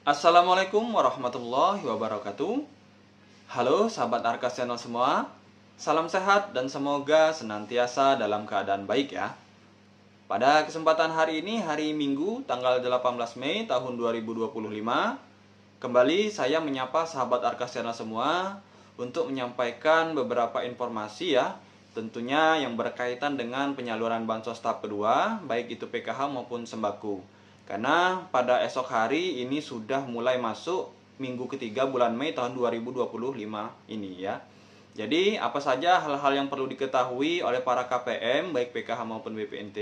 Assalamualaikum warahmatullahi wabarakatuh. Halo sahabat Arkas Channel semua. Salam sehat dan semoga senantiasa dalam keadaan baik ya. Pada kesempatan hari ini, hari Minggu, tanggal 18 Mei tahun 2025, kembali saya menyapa sahabat Arkas Channel semua untuk menyampaikan beberapa informasi ya, tentunya yang berkaitan dengan penyaluran bansos tahap kedua, baik itu PKH maupun sembako. Karena pada esok hari ini sudah mulai masuk minggu ketiga bulan Mei tahun 2025 ini ya. Jadi apa saja hal-hal yang perlu diketahui oleh para KPM baik PKH maupun BPNT,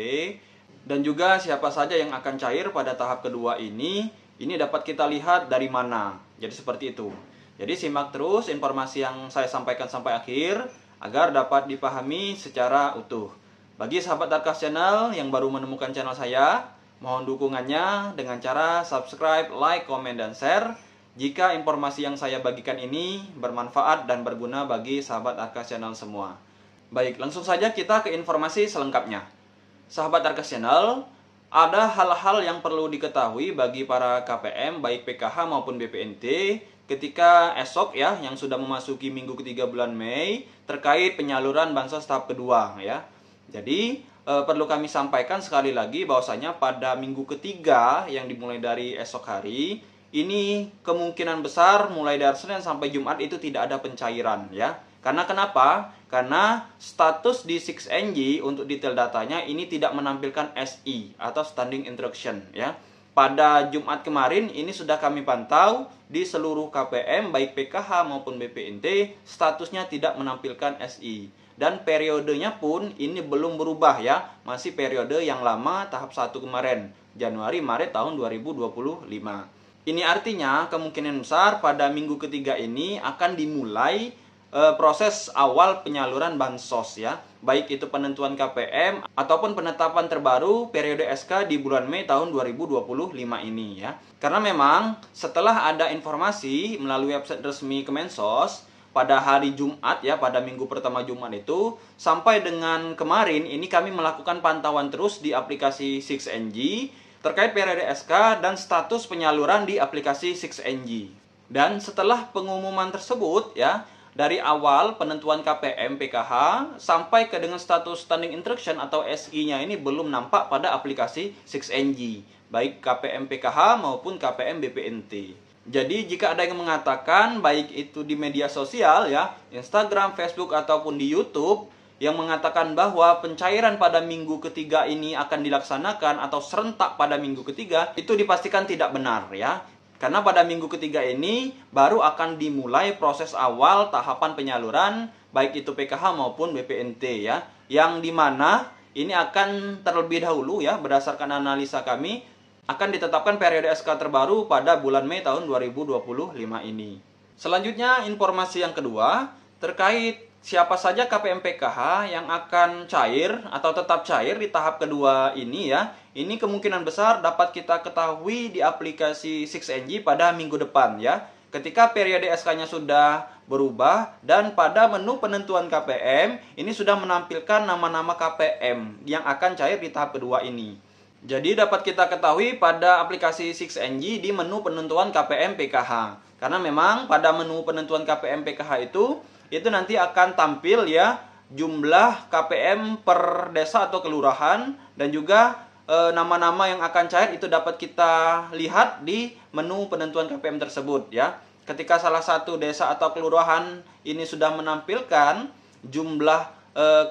dan juga siapa saja yang akan cair pada tahap kedua ini dapat kita lihat dari mana. Jadi seperti itu. Jadi simak terus informasi yang saya sampaikan sampai akhir agar dapat dipahami secara utuh. Bagi sahabat Arkas Channel yang baru menemukan channel saya, mohon dukungannya dengan cara subscribe, like, komen, dan share jika informasi yang saya bagikan ini bermanfaat dan berguna bagi sahabat Arkas Channel semua. Baik, langsung saja kita ke informasi selengkapnya. Sahabat Arkas Channel, ada hal-hal yang perlu diketahui bagi para KPM baik PKH maupun BPNT ketika esok ya, yang sudah memasuki minggu ketiga bulan Mei terkait penyaluran bansos tahap kedua ya. Jadi perlu kami sampaikan sekali lagi bahwasanya pada minggu ketiga yang dimulai dari esok hari ini kemungkinan besar mulai dari Senin sampai Jumat itu tidak ada pencairan ya. Karena kenapa? Karena status di 6NG untuk detail datanya ini tidak menampilkan SI atau Standing Instruction ya. Pada Jumat kemarin ini sudah kami pantau di seluruh KPM baik PKH maupun BPNT statusnya tidak menampilkan SI. Dan periodenya pun ini belum berubah ya, masih periode yang lama tahap 1 kemarin, Januari-Maret tahun 2025. Ini artinya kemungkinan besar pada minggu ketiga ini akan dimulai proses awal penyaluran bansos ya, baik itu penentuan KPM ataupun penetapan terbaru periode SK di bulan Mei tahun 2025 ini ya. Karena memang setelah ada informasi melalui website resmi Kemensos pada hari Jumat ya, pada minggu pertama Jumat itu sampai dengan kemarin ini kami melakukan pantauan terus di aplikasi 6NG terkait periode SK dan status penyaluran di aplikasi 6NG. Dan setelah pengumuman tersebut ya, dari awal penentuan KPM PKH sampai ke dengan status Standing Instruction atau SI-nya ini belum nampak pada aplikasi 6NG, baik KPM PKH maupun KPM BPNT. Jadi jika ada yang mengatakan baik itu di media sosial ya, Instagram, Facebook ataupun di YouTube yang mengatakan bahwa pencairan pada minggu ketiga ini akan dilaksanakan atau serentak pada minggu ketiga, itu dipastikan tidak benar ya. Karena pada minggu ketiga ini baru akan dimulai proses awal tahapan penyaluran baik itu PKH maupun BPNT ya, yang dimana ini akan terlebih dahulu ya berdasarkan analisa kami akan ditetapkan periode SK terbaru pada bulan Mei tahun 2025 ini. Selanjutnya informasi yang kedua terkait siapa saja KPM PKH yang akan cair atau tetap cair di tahap kedua ini ya. Ini kemungkinan besar dapat kita ketahui di aplikasi 6NG pada minggu depan ya. Ketika periode SK-nya sudah berubah dan pada menu penentuan KPM ini sudah menampilkan nama-nama KPM yang akan cair di tahap kedua ini. Jadi dapat kita ketahui pada aplikasi 6NG di menu penentuan KPM PKH. Karena memang pada menu penentuan KPM PKH itu nanti akan tampil ya jumlah KPM per desa atau kelurahan, dan juga nama-nama yang akan cair itu dapat kita lihat di menu penentuan KPM tersebut ya. Ketika salah satu desa atau kelurahan ini sudah menampilkan jumlah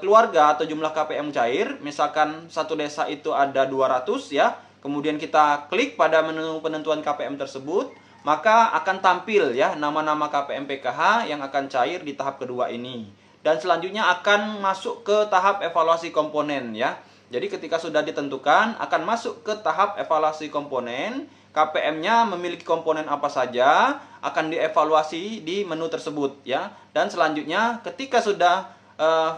keluarga atau jumlah KPM cair, misalkan satu desa itu ada 200 ya, kemudian kita klik pada menu penentuan KPM tersebut, maka akan tampil ya nama-nama KPM PKH yang akan cair di tahap kedua ini. Dan selanjutnya akan masuk ke tahap evaluasi komponen ya. Jadi ketika sudah ditentukan akan masuk ke tahap evaluasi komponen, KPM-nya memiliki komponen apa saja akan dievaluasi di menu tersebut ya. Dan selanjutnya ketika sudah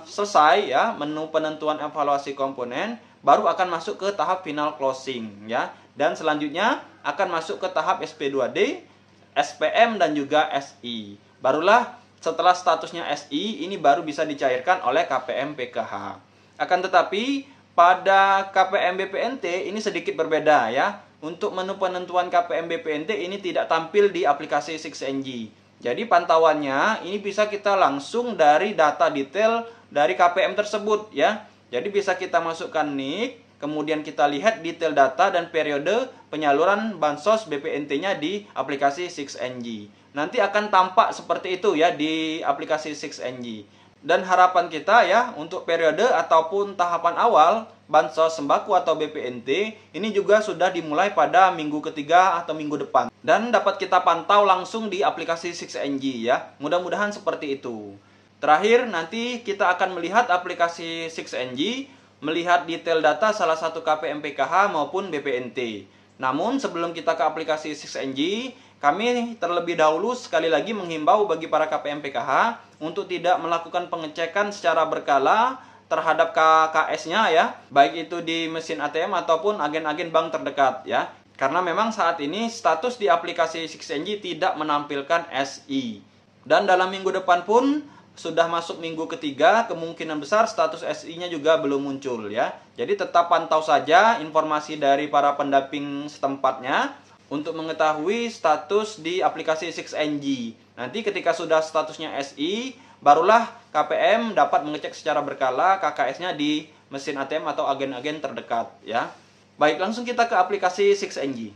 selesai ya menu penentuan evaluasi komponen, baru akan masuk ke tahap final closing ya. Dan selanjutnya akan masuk ke tahap SP2D, SPM dan juga SI. Barulah setelah statusnya SI ini baru bisa dicairkan oleh KPM PKH. Akan tetapi pada KPM BPNT ini sedikit berbeda ya. untuk menu penentuan KPM BPNT ini tidak tampil di aplikasi 6NG. Jadi pantauannya ini bisa kita langsung dari data detail dari KPM tersebut ya. Jadi bisa kita masukkan NIK, kemudian kita lihat detail data dan periode penyaluran bansos BPNT-nya di aplikasi 6NG. Nanti akan tampak seperti itu ya di aplikasi 6NG. Dan harapan kita ya untuk periode ataupun tahapan awal bansos sembako atau BPNT ini juga sudah dimulai pada minggu ketiga atau minggu depan. Dan dapat kita pantau langsung di aplikasi 6NG ya. Mudah-mudahan seperti itu. Terakhir nanti kita akan melihat aplikasi 6NG, melihat detail data salah satu KPM PKH maupun BPNT. Namun sebelum kita ke aplikasi 6NG, kami terlebih dahulu sekali lagi menghimbau bagi para KPM PKH untuk tidak melakukan pengecekan secara berkala terhadap KKS-nya ya, baik itu di mesin ATM ataupun agen-agen bank terdekat ya. Karena memang saat ini status di aplikasi 6NG tidak menampilkan SI. Dan dalam minggu depan pun sudah masuk minggu ketiga, kemungkinan besar status SI-nya juga belum muncul ya. Jadi tetap pantau saja informasi dari para pendamping setempatnya untuk mengetahui status di aplikasi 6NG. Nanti ketika sudah statusnya SI, barulah KPM dapat mengecek secara berkala KKS-nya di mesin ATM atau agen-agen terdekat ya. Baik, langsung kita ke aplikasi 6NG.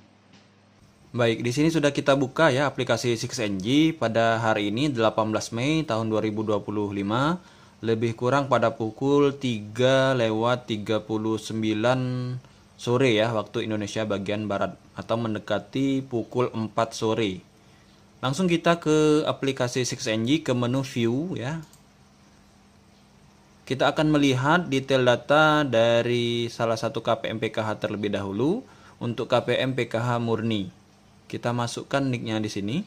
Baik, di sini sudah kita buka ya aplikasi 6NG pada hari ini 18 Mei tahun 2025, lebih kurang pada pukul 3:39 sore ya waktu Indonesia bagian barat atau mendekati pukul 4 sore. Langsung kita ke aplikasi 6NG ke menu view ya. Kita akan melihat detail data dari salah satu KPM PKH terlebih dahulu untuk KPM PKH murni. Kita masukkan nicknya di sini.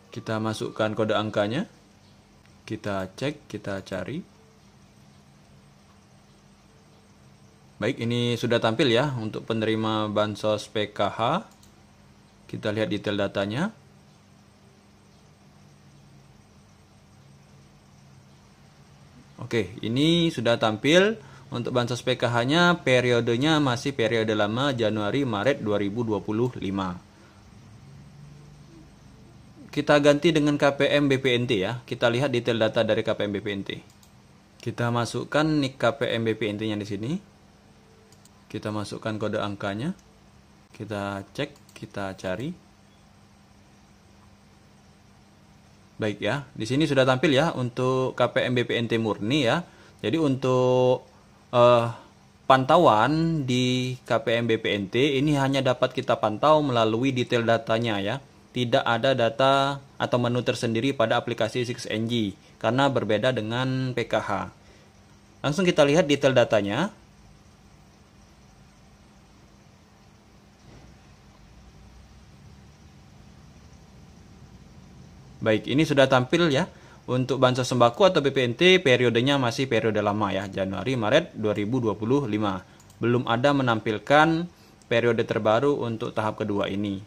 Kita masukkan kode angkanya. Kita cek, kita cari. Baik, ini sudah tampil ya untuk penerima bansos PKH. Kita lihat detail datanya. Oke, ini sudah tampil untuk bansos PKH-nya, periodenya masih periode lama Januari-Maret 2025. Kita ganti dengan KPM BPNT ya. Kita lihat detail data dari KPM BPNT. Kita masukkan NIK KPM BPNT-nya di sini. Kita masukkan kode angkanya. Kita cek, kita cari. Baik ya, di sini sudah tampil ya untuk KPM BPNT murni ya. Jadi untuk pantauan di KPM BPNT ini hanya dapat kita pantau melalui detail datanya ya. Tidak ada data atau menu tersendiri pada aplikasi 6NG karena berbeda dengan PKH. Langsung kita lihat detail datanya. Baik, ini sudah tampil ya. Untuk bansos sembako atau BPNT periodenya masih periode lama ya, Januari-Maret 2025. Belum ada menampilkan periode terbaru untuk tahap kedua ini.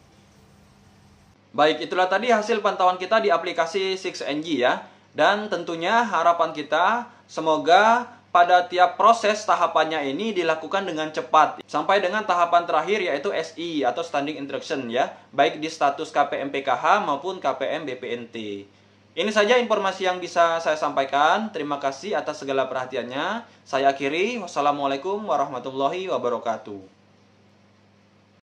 Baik, itulah tadi hasil pantauan kita di aplikasi 6NG ya. Dan tentunya harapan kita semoga pada tiap proses tahapannya ini dilakukan dengan cepat sampai dengan tahapan terakhir yaitu SI atau Standing Instruction ya, baik di status KPM PKH maupun KPM BPNT. Ini saja informasi yang bisa saya sampaikan. Terima kasih atas segala perhatiannya. Saya akhiri. Wassalamualaikum warahmatullahi wabarakatuh.